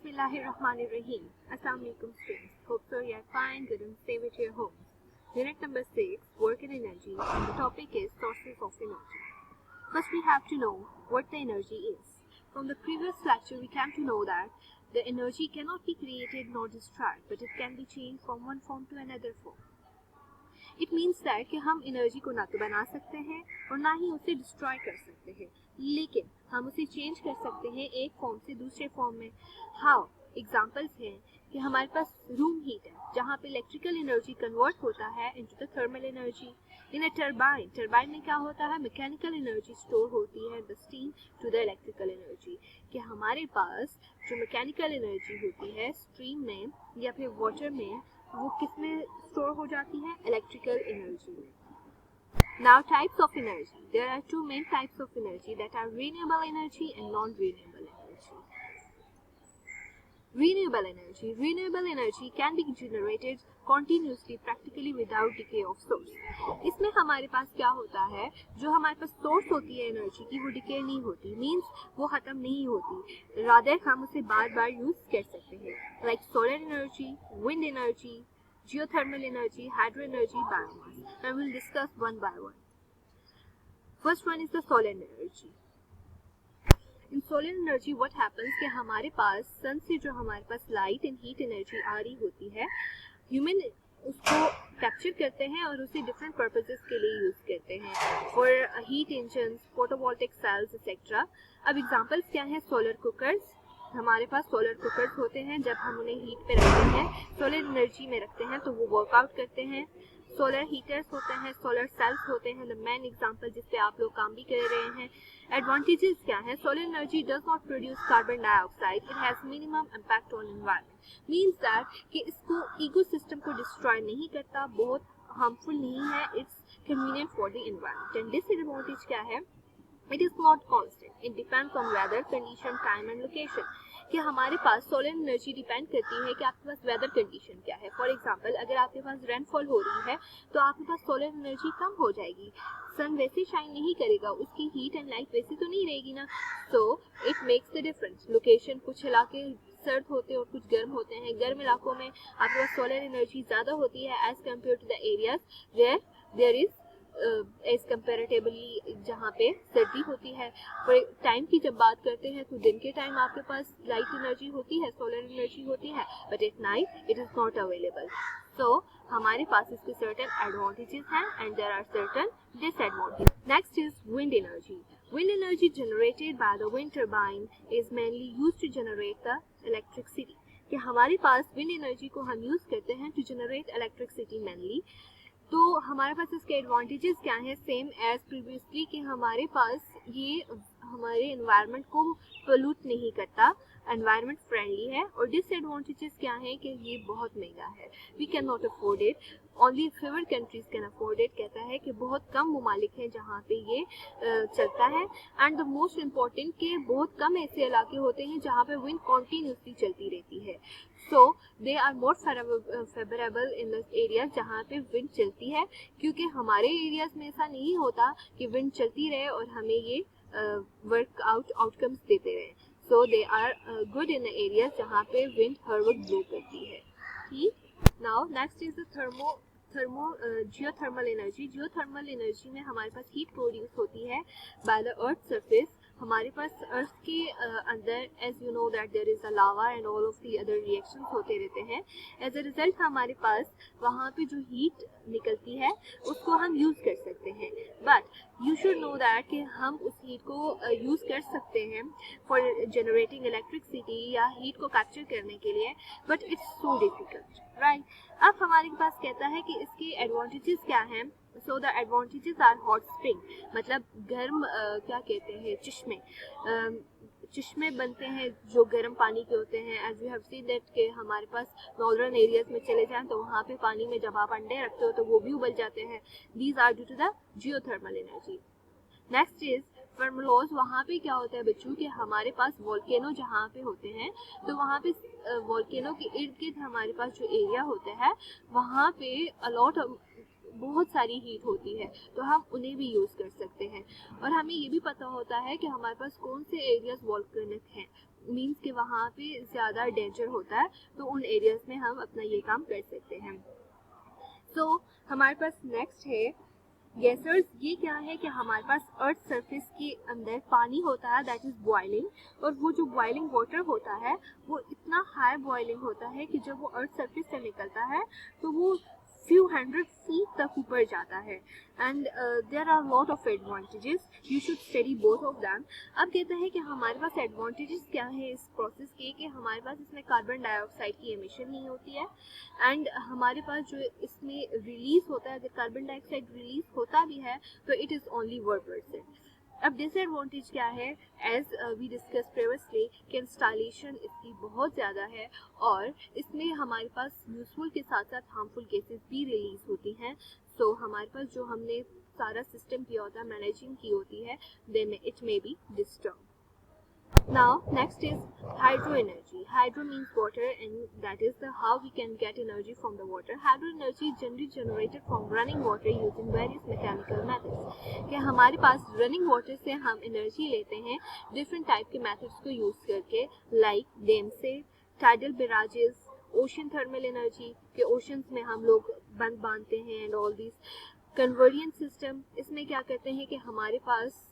Bismillahirrahmanirrahim. Assalamualaikum students. Hope so you are fine, good and safe at your homes. Unit number 6, Work and Energy, and the topic is Sources of Energy. First we have to know what the energy is. From the previous lecture we came to know that the energy cannot be created nor destroyed, but it can be changed from one form to another form. It means that कि हम energy को ना तो बना सकते हैं और ना ही उसे डिस्ट्रॉय कर सकते हैं, लेकिन हम उसे चेंज कर सकते हैं एक फॉर्म से दूसरे फॉर्म में. हाउ? एग्जांपल्स हैं कि हमारे पास रूम हीट है जहाँ पे इलेक्ट्रिकल एनर्जी कन्वर्ट होता है into the thermal energy. In a turbine में क्या होता है, मैकेनिकल एनर्जी स्टोर होती है the steam to the electrical energy. कि हमारे पास जो मैकेनिकल एनर्जी होती है स्ट्रीम में या फिर वाटर में, वो किस में स्टोर हो जाती है, इलेक्ट्रिकल एनर्जी में. Now types of energy. There are two main types of energy, that are renewable energy and non-renewable energy. Renewable energy can be generated continuously practically without decay of source. इसमें हमारे पास क्या होता है, जो हमारे पास source होती है एनर्जी की वो डिके नहीं होती, मीन्स वो खत्म नहीं होती, रादर हम उसे बार बार यूज कर सकते हैं. Like solar energy, wind energy, geothermal energy, hydro energy, biomass. And we'll discuss one by one. First one is the solar energy. In solar energy what happens कि हमारे पास सन से जो हमारे पास लाइट एंड हीट एनर्जी आ रही होती है, human उसको capture करते हैं और उसे डिफरेंट पर्पसेस के लिए यूज करते हैं, for heat engine, photovoltaic sales etcetera. अब एग्जांपल्स क्या हैं, सोलर कुकर्स. हमारे पास सोलर कुकर्स होते हैं, जब हम उन्हें हीट पे रखते हैं, सोलर एनर्जी में रखते हैं तो वो वर्कआउट करते हैं. सोलर हीटर्स होते हैं, सोलर सेल्स होते हैं, द मेन एग्जांपल जिस पे आप लोग काम भी कर रहे हैं. एडवांटेजेस क्या है, solar energy does not produce carbon dioxide, it has minimum impact on environment. Means that कि इसको इकोसिस्टम को डिस्ट्रॉय नहीं करता, बहुत हार्मफुल नहीं है, it's convenient for the environment. And disadvantage क्या है, it is not constant, it depends on whether condition, time and location. कि हमारे पास सोलर एनर्जी डिपेंड करती है कि आपके पास वेदर कंडीशन क्या है. फॉर एग्जांपल अगर आपके पास रेनफॉल हो रही है तो आपके पास सोलर एनर्जी कम हो जाएगी, सन वैसे शाइन नहीं करेगा, उसकी हीट एंड लाइट वैसे तो नहीं रहेगी ना. So it makes the difference. Location, कुछ इलाके सर्द होते हैं और कुछ गर्म होते हैं. गर्म इलाकों में आपके पास सोलर एनर्जी ज़्यादा होती है as compare to the areas where there is as comparatively जहाँ पे सर्दी होती है. और टाइम की जब बात करते हैं तो दिन के टाइम आपके पास लाइट एनर्जी होती है, सोलर एनर्जी होती है, but at night it is not available. So हमारे पास इसके सर्टेन एडवांटेजेस हैं and there are certain disadvantages. Next is wind energy. Wind energy generated by the wind turbine is mainly used to generate the electricity. कि हमारे पास wind energy को हम use करते हैं टू जनरेट इलेक्ट्रिसिटी मेनली. तो हमारे पास इसके एडवांटेजेस क्या हैं, सेम एज प्रीवियसली कि हमारे पास ये हमारे एनवायरनमेंट को पोल्यूट नहीं करता, एनवायरनमेंट फ्रेंडली है. और डिसएडवांटेजेस क्या हैं कि ये बहुत महंगा है, we can not afford it, only favoured countries can afford it. कहता है कि बहुत कम ममालिक हैं जहाँ पे ये चलता है. एंड द मोस्ट इम्पॉर्टेंट कि बहुत कम ऐसे इलाके होते हैं जहाँ पे विंड कॉन्टीन्यूसली चलती रहती है. So they are more favourable in the areas जहाँ पे विंड चलती है, क्योंकि हमारे एरियाज में ऐसा नहीं होता कि विंड चलती रहे और हमें ये वर्कआउट आउटकम्स देते रहे. So they are good in the areas जहाँ पे विंड हर वक्त ब्लो करती है. ठीक. Now next is the geothermal energy. Geothermal energy में हमारे पास हीट प्रोड्यूस होती है बाय द अर्थ सरफेस. हमारे पास अर्थ के अंदर, as you know that there is a lava and all of the other reactions होते रहते हैं. एज अ रिजल्ट हमारे पास वहाँ पे जो हीट निकलती है उसको हम यूज़ कर सकते हैं. But you should know that कि हम उस हीट को यूज़ कर सकते हैं फॉर जनरेटिंग इलेक्ट्रिसिटी या हीट को कैप्चर करने के लिए, but it's so difficult, right. अब हमारे पास कहता है कि इसके एडवांटेजेस क्या हैं. So the advantages are hot spring, मतलब गर्म क्या कहते हैं, चश्मे बनते हैं जो गर्म पानी के होते हैं. As we have seen that के हमारे पास नॉर्दर्न एरियाज में चले जाएं तो वहाँ पे पानी में जब आप अंडे रखते हो तो वो भी उबल जाते हैं. These are due to the geothermal energy. Next is फर्मलोज. वहाँ पे क्या होता है बच्चों कि हमारे पास वोल्केनो जहाँ पे होते हैं तो वहाँ पे वोल्केनो के इर्द गिर्द हमारे पास जो एरिया होता है वहाँ पे अलॉट बहुत सारी हीट होती है, तो हम उन्हें भी यूज़ कर सकते हैं. और हमें ये भी पता होता है कि हमारे पास कौन से एरियाज वोल्केनिक हैं. मीन्स कि वहाँ पे ज़्यादा डेंजर होता है, तो उन एरियाज़ में हम अपना ये काम कर सकते हैं। सो हमारे पास नेक्स्ट है गैसर्स। ये क्या है कि हमारे पास अर्थ सरफेस के अंदर पानी होता है दैट इज़ बॉइलिंग, और वो जो बॉइलिंग वाटर होता है वो इतना हाई बॉइलिंग होता है कि जब वो अर्थ सरफेस से निकलता है तो वो few hundred feet तक ऊपर जाता है। And there are lot of advantages, you should study both of them. अब कहते हैं कि हमारे पास एडवांटेजेस क्या है इस प्रोसेस के, कि हमारे पास इसमें कार्बन डाइऑक्साइड की एमिशन नहीं होती है, एंड हमारे पास जो इसमें रिलीज होता है, अगर कार्बन डाइऑक्साइड रिलीज होता भी है तो इट इज़ ओनली 1%। अब डिसएडवांटेज क्या है, एज वी डिस्कस प्रीवियसली कि इंस्टॉलेशन इसकी बहुत ज़्यादा है और इसमें हमारे पास यूजफुल के साथ साथ हार्मफुल केसेस भी रिलीज होती हैं। सो हमारे पास जो हमने सारा सिस्टम किया होता है, मैनेजिंग की होती है, it may be disturb. Now next is hydro energy. Hydro means water, and that is how we can get energy from the water. Hydro energy is generally generated from running water using various mechanical methods. कि हमारे पास running water से हम energy लेते हैं different type के methods को use करके, like dam से, tidal barrages, ocean thermal energy के oceans में हम लोग बंद बांधते हैं, and all these conversion system। इसमें क्या करते हैं कि हमारे पास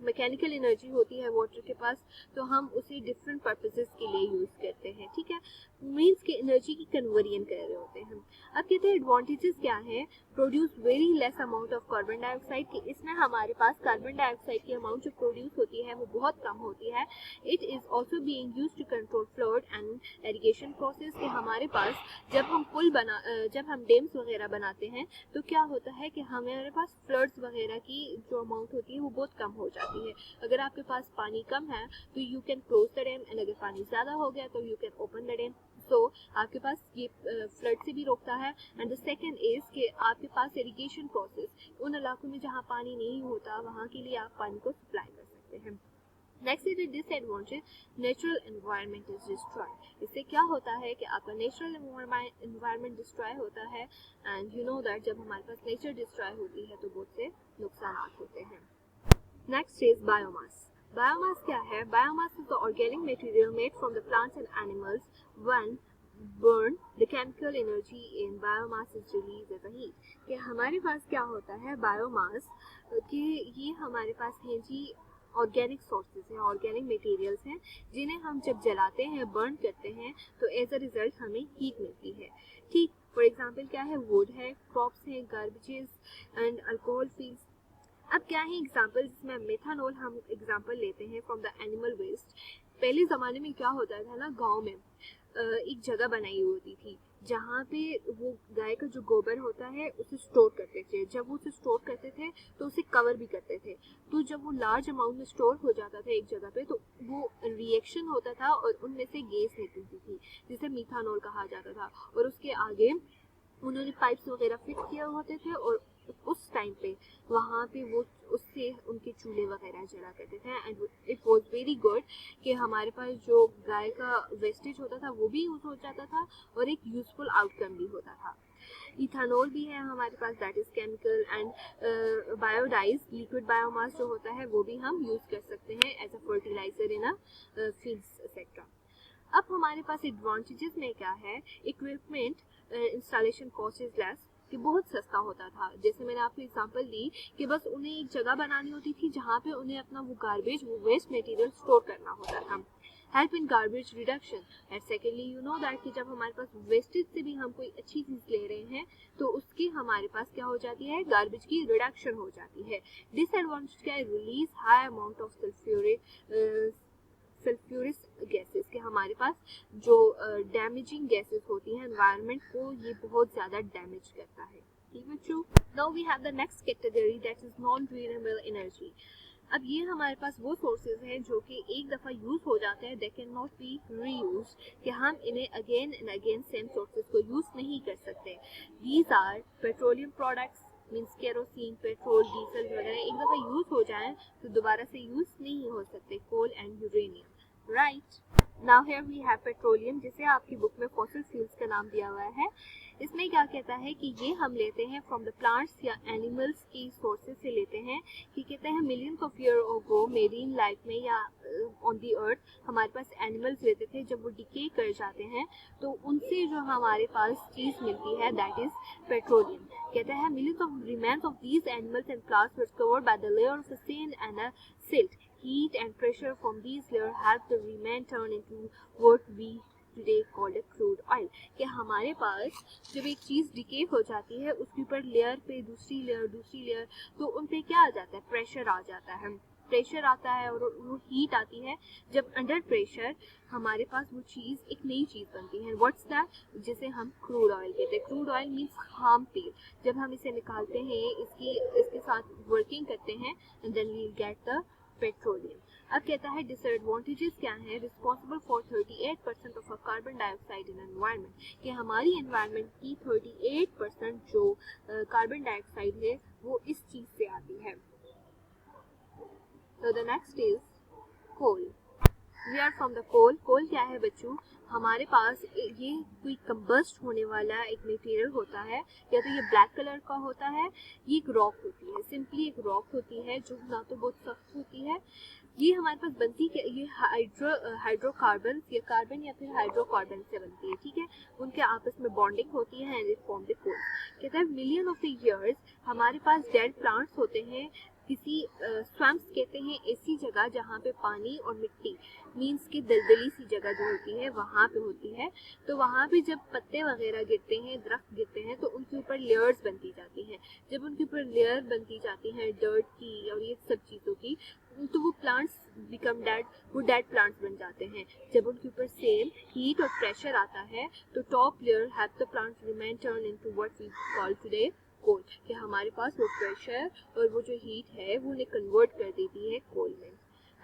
मैकेनिकल एनर्जी होती है वाटर के पास, तो हम उसे डिफरेंट पर्पसेस के लिए यूज़ करते हैं, ठीक है, मीन्स के एनर्जी की कन्वर्जन कर रहे होते हैं। अब कहते हैं एडवांटेजेस क्या है, produce very less amount of carbon dioxide, कि इसमें हमारे पास कार्बन डाइऑक्साइड की अमाउंट जो प्रोड्यूस होती है वो बहुत कम होती है। It is also being used to control flood and irrigation process, कि हमारे पास जब हम डैम्स वगैरह बनाते हैं तो क्या होता है कि हमारे पास फ्लड्स वगैरह की जो अमाउंट होती है वो बहुत कम हो जाती है। अगर आपके पास पानी कम है तो you can close the dam, and अगर पानी ज़्यादा हो गया तो you can open the dam. So आपके पास ये फ्लड से भी रोकता है। एंड द सेकेंड इज कि आपके पास इरिगेशन प्रोसेस, उन इलाकों में जहाँ पानी नहीं होता वहाँ के लिए आप पानी को सप्लाई कर सकते हैं। Next is disadvantage, natural environment is destroy. इससे क्या होता है कि आपका नेचुरल एनवायरनमेंट डिस्ट्रॉय होता है, एंड यू नो दैट जब हमारे पास नेचर डिस्ट्रॉय होती है तो बहुत से नुकसान होते हैं। Next is biomass. बायोमास क्या है, biomass is the organic material made from the plants and animals. When burn the chemical energy in biomass is released as a heat। कि हमारे पास क्या होता है बायोमास, कि ये हमारे पास है जी ऑर्गेनिक सोर्सेज हैं, ऑर्गेनिक मटेरियल्स हैं, जिन्हें हम जब जलाते हैं, बर्न करते हैं, तो एज अ रिजल्ट हमें हीट मिलती है। ठीक, फॉर एग्जांपल क्या है, वुड है, क्रॉप्स हैं, गार्बेजेस एंड अल्कोहल फील्ड्स। अब क्या है एग्जांपल, जिसमें मेथानॉल हम एग्जांपल लेते हैं फ्रॉम द एनिमल वेस्ट। पहले ज़माने में क्या होता था ना, गांव में एक जगह बनाई होती थी जहाँ पे वो गाय का जो गोबर होता है उसे स्टोर करते थे। जब वो उसे स्टोर करते थे तो उसे कवर भी करते थे, तो जब वो लार्ज अमाउंट में स्टोर हो जाता था एक जगह पे तो वो रिएक्शन होता था और उनमें से गैस निकलती थी जिसे मीथानॉल कहा जाता था। और उसके आगे उन्होंने पाइप्स वगैरह फिट किए होते थे और उस टाइम पे वहाँ पे वो उससे उनके चूल्हे वगैरह जला करते थे। And it was very good कि हमारे पास जो गाय का वेस्टेज होता था वो भी यूज़ हो जाता था और एक यूजफुल आउटकम भी होता था। इथानॉल भी है हमारे पास, that is chemical. And biodiesel liquid biomass जो होता है वो भी हम यूज़ कर सकते हैं as a fertilizer in a fields etcetera. अब हमारे पास एडवांटेजेस में क्या है, equipment installation cost is less, कि बहुत सस्ता होता था। जैसे मैंने आपको एग्जांपल दी कि बस उन्हें एक जगह बनानी होती थी जहाँ पे उन्हें अपना वो गार्बेज, वो वेस्ट मटेरियल स्टोर करना होता था। Help in garbage reduction, and secondly you know that कि जब हमारे पास वेस्टेज से भी हम कोई अच्छी चीज़ ले रहे हैं तो उसकी हमारे पास क्या हो जाती है, गार्बेज की रिडक्शन हो जाती है। डिसएडवांटेज क्या है, release high amount of sulphuric gases, के हमारे पास जो डैमेजिंग गैसेस होती हैं एनवायरनमेंट को, ये बहुत ज़्यादा डैमेज करता है। ठीक है true. Now we have the next category that is non renewable energy. अब ये हमारे पास वो सोर्सेज हैं जो कि एक दफ़ा यूज़ हो जाते हैं, they can not be reuse, कि हम इन्हें again and again same sources को यूज़ नहीं कर सकते। These are petroleum products, means kerosene, petrol, diesel वगैरह एक दफ़ा यूज़ हो जाएं तो दोबारा से यूज़ नहीं हो सकते। Coal and uranium, right. Now here we have petroleum, जिसे आपकी बुक में फॉसिल फ्यूल्स का नाम दिया हुआ है। इसमें क्या कहता है कि ये हम लेते हैं फ्रॉम द प्लांट्स या एनिमल्स की सोर्सेज से लेते हैं, कि कहते हैं millions of year ago marine life में या ऑन दी अर्थ हमारे पास एनिमल्स रहते थे, जब वो डिके कर जाते हैं तो उनसे जो हमारे पास चीज़ मिलती है दैट इज पेट्रोलियम। कहता है millions of remains of these animals and plants were covered by the layer of sand and a silt. Heat and pressure from these layers help the remain turn into what we today call a crude oil. कि हमारे पास जब एक चीज़ decay हो जाती है उसके ऊपर layer पे दूसरी लेयर तो उन पे क्या आ जाता है, प्रेशर आ जाता है, प्रेशर आता है और वो हीट आती है। जब अंडर प्रेशर हमारे पास वो चीज़ एक नई चीज़ बनती है, व्हाट्स दैट, जिसे हम क्रूड ऑयल कहते हैं। क्रूड ऑयल मीन्स खाम तेल। जब हम इसे निकालते हैं, इसके साथ वर्किंग करते हैं and then we get the petroleum. अब कहता है डिसएडवांटेजेस क्या है, responsible for 38% of carbon dioxide in environment, कि हमारी एनवायरनमेंट की 38% जो कार्बन डाइऑक्साइड है वो इस चीज़ से आती है। So the next is coal. We are from the coal. coal क्या है बच्चों, हमारे पास ये कोई कंबस्ट होने वाला एक मटेरियल होता है, या तो ये ब्लैक कलर का होता है, ये एक रॉक होती है, सिंपली एक रॉक होती है जो ना तो बहुत सख्त होती है। ये हमारे पास बनती है, ये हाइड्रोकार्बन या कार्बन या फिर हाइड्रोकार्बन से बनती है, ठीक है। उनके आपस में बॉन्डिंग होती है and it form the coal. कहता है मिलियन ऑफ द ईयर्स हमारे पास डेड प्लांट्स होते हैं, किसी स्वैम्प्स कहते हैं ऐसी जगह जहाँ पे पानी और मिट्टी मीन्स की दलदली सी जगह जो होती है वहाँ पे होती है। तो वहाँ पे जब पत्ते वगैरह गिरते हैं, दरख्त गिरते हैं, तो उनके ऊपर लेयर्स बनती जाती हैं। जब उनके ऊपर लेयर बनती जाती हैं डर्ट की और ये सब चीज़ों की, तो वो प्लांट्स बिकम डेड, वो डेड प्लांट्स बन जाते हैं। जब उनके ऊपर सेम हीट और प्रेशर आता है तो top layer have the plants remain turn into what we call today coal, कि हमारे पास वो प्रेशर और वो जो हीट है वो उन्हें कन्वर्ट कर देती है कोल में।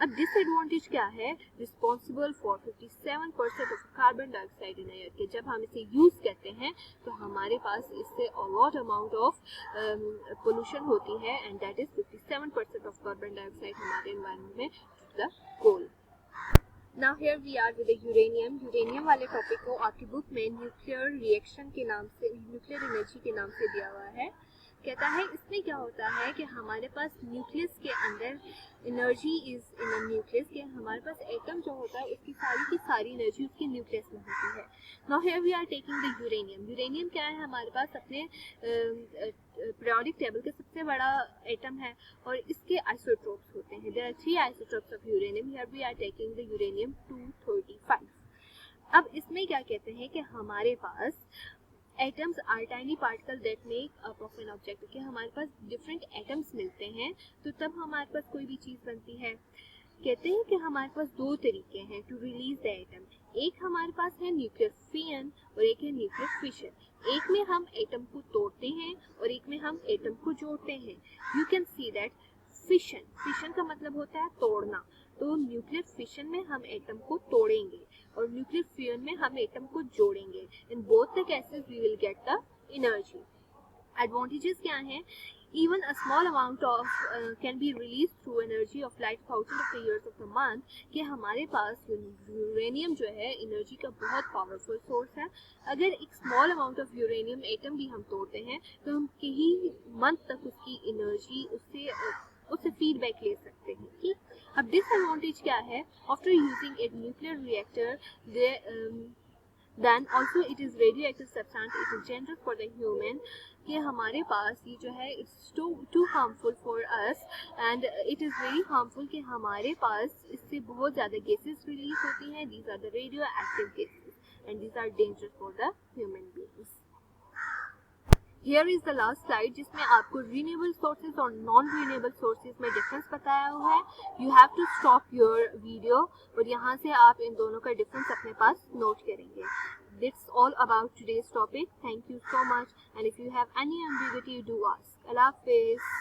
अब डिसएडवांटेज क्या है, responsible for 57% of carbon dioxide in air, के जब हम इसे यूज़ करते हैं तो हमारे पास इससे अलॉट अमाउंट ऑफ पोल्यूशन होती है and that is 57% of carbon dioxide हमारे एनवायरनमेंट में the coal. Now here we are with uranium. Uranium वाले टॉपिक को आपकी बुक में न्यूक्लियर रिएक्शन के नाम से, न्यूक्लियर एनर्जी के नाम से दिया हुआ है। कहता है इसमें क्या होता है कि हमारे पास न्यूक्लियस के अंदर energy is in a nucleus, के हमारे पास एटम जो होता है उसकी सारी की सारी एनर्जी उसके न्यूक्लियस में होती है। Now here we are taking the uranium. Uranium क्या है, हमारे पास अपने पीरियोडिक टेबल का सबसे बड़ा एटम है और इसके आइसोटोप्स होते हैं। There are 3 isotopes of uranium. Here we are taking the uranium 235। अब इसमें क्या कहते हैं कि हमारे पास atoms are tiny particle that make up of an object, कि हमारे पास डिफरेंट एटम्स मिलते हैं तो तब हमारे पास कोई भी चीज़ बनती है। कहते हैं कि हमारे पास 2 तरीके हैं टू रिलीज द एटम। एक हमारे पास है न्यूक्लियर फिजन और एक है न्यूक्लियर फिशन। एक में हम एटम को तोड़ते हैं और एक में हम एटम को जोड़ते हैं। You can see that fission, fission का मतलब होता है तोड़ना, तो न्यूक्लियर फिशन में हम एटम को तोड़ेंगे और न्यूक्लियर फ्यूजन में हम एटम को जोड़ेंगे। In both the cases we will get the energy. Advantages क्या हैं, even a small amount of can be released through energy of light thousands of the years of the month, कि हमारे पास uranium जो है energy का बहुत powerful source है। अगर एक small amount of uranium atom भी हम तोड़ते हैं तो हम कई मंथ तक उसकी एनर्जी उससे फीडबैक ले सकते हैं, ठीक। अब डिसएडवांटेज क्या है, after using a nuclear reactor then also it is radioactive substance, it is dangerous for the human, कि हमारे पास ये जो है it's too harmful for us and it is very harmful, कि हमारे पास इससे बहुत ज़्यादा gases release होती हैं। These are the radioactive gases and these are dangerous for the human beings. Here is the last slide जिसमें आपको renewable sources और non renewable sources में difference बताया हुआ है। You have to stop your video और यहाँ से आप इन दोनों का difference अपने पास note करेंगे। That's all about today's topic. Thank you so much and if you have any ambiguity do ask. Allah Hafiz.